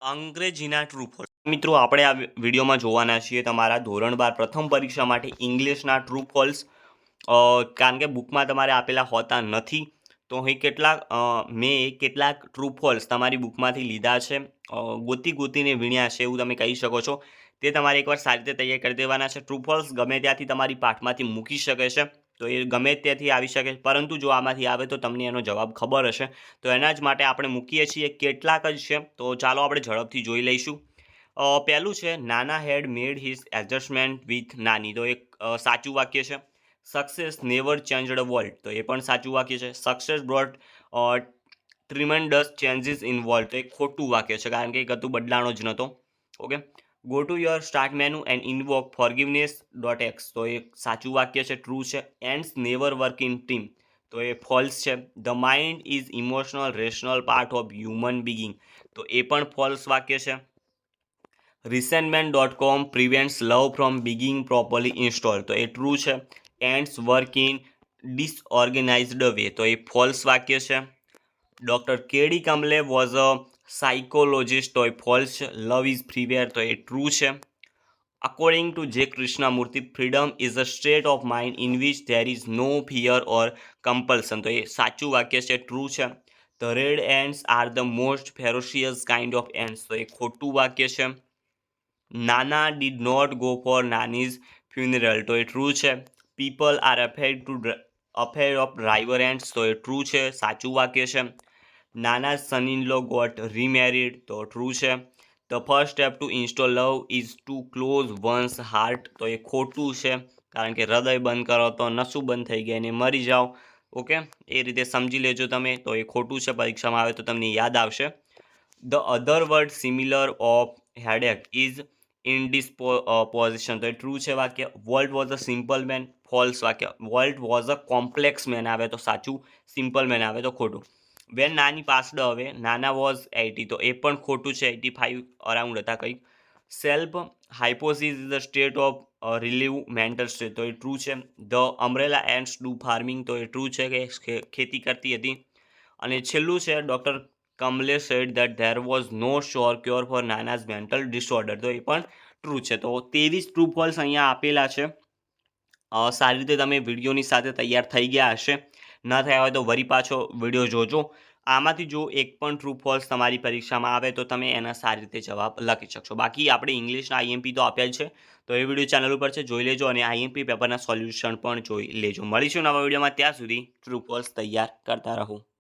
અંગ્રેજીના true false મિત્રો આપણે આ વિડીયોમાં જોવાના છીએ તમારા ધોરણ 12 પ્રથમ પરીક્ષા માટે ઇંગ્લિશના ટ્રુ ફોલ્સ કારણ કે બુકમાં તમારે આપેલા હોતા નથી તો અહીં કેટલાક ટ્રુ ફોલ્સ તમારી બુકમાંથી લીધા છે ગોતીને વીણ્યા છે એવું તમે કહી શકો છો તે તમારે એકવાર સારી રીતે તૈયાર કરી દેવાના છે ટ્રુ ફોલ્સ ગમે ત્યાંથી તમારી પાઠમાંથી મૂકી શકે છે તો એ ગમે ત્યાંથી આવી શકે પરંતુ જો આમાંથી આવે તો તમને એનો જવાબ ખબર હશે તો એના જ માટે આપણે મૂકીએ છીએ કેટલાક જ છે તો ચાલો આપણે ઝડપથી જોઈ લઈશું પહેલું છે Nana head made his adjustment with Nani તો એક સાચું વાક્ય છે success never changed a world તો એ પણ સાચું વાક્ય છે success brought tremendous changes in world તો એક ખોટું વાક્ય છે કારણ કે એ કતું બદલાણો જ નહોતો okay go to your start menu and invoke forgiveness.x તો એ સાચું વાક્ય છે ટ્રુ છે ants never work in team તો એ ફોલ્સ છે the mind is emotional rational part of human being તો એ પણ ફોલ્સ વાક્ય છે resentment.com prevents love from being properly installed તો એ ટ્રુ છે ants work in disorganized way તો એ ફોલ્સ વાક્ય છે doctor K D Kamle was a psychologist તો એ ફોલ્સ છે લવ ઇઝ ફ્રીવેર તો એ ટ્રુ છે according to J Krishnamurti freedom is a state of mind in which there is no fear or compulsion તો એ સાચું વાક્ય છે ટ્રુ છે the red ants are the most ferocious kind of ants તો એ ખોટું વાક્ય છે Nana did not go for Nani's funeral તો એ ટ્રુ છે people are afraid of driver ants તો એ ટ્રુ છે સાચું વાક્ય છે નાના સન ઇન લો ગોટ રીમેરીડ તો ટ્રુ છે the first step to install love is to close one's heart તો એ ખોટું છે કારણ કે હૃદય બંધ કરો તો નસું બંધ થઈ ગયા અને મરી જાઓ ઓકે એ રીતે સમજી લેજો તમે તો એ ખોટું છે પરીક્ષામાં આવે તો તમને યાદ આવશે the other word similar of headache is in position તો એ ટ્રુ છે વાક્ય world was a simple man false વાક્ય world was a complex man આવે તો સાચું સિમ્પલ મેન આવે તો ખોટું વેન નાની પાસ્ડ હવે નાના વોઝ 80 તો એ પણ ખોટું છે 85 અરાઉન્ડ હતા કંઈક self hypnosis is the state of relieve mental state તો એ ટ્રુ છે the umbrella ants do farming તો એ ટ્રુ છે કે ખેતી કરતી હતી અને છેલ્લું છે doctor Kamle said that there was no sure cure for Nana's mental disorder તો એ પણ ટ્રુ છે તો 23 ટ્રુ ફોલ્સ અહીંયા આપેલા છે સારી રીતે તમે વિડીયોની સાથે તૈયાર થઈ ગયા હશે ન થયા હોય તો વરી પાછો વિડીયો જોજો આમાંથી જો એક પણ ટ્રુ ફોલ્સ તમારી પરીક્ષામાં આવે તો તમે એના સારી રીતે જવાબ લખી શકશો બાકી આપણે ઇંગ્લિશના આઈએમપી તો આપ્યા જ છે તો એ વિડીયો ચેનલ ઉપર છે જોઈ લેજો અને આઈએમપી પેપરના સોલ્યુશન પણ જોઈ લેજો મળીશું નવા વિડીયોમાં ત્યાં સુધી ટ્રુ ફોલ્સ તૈયાર કરતા રહો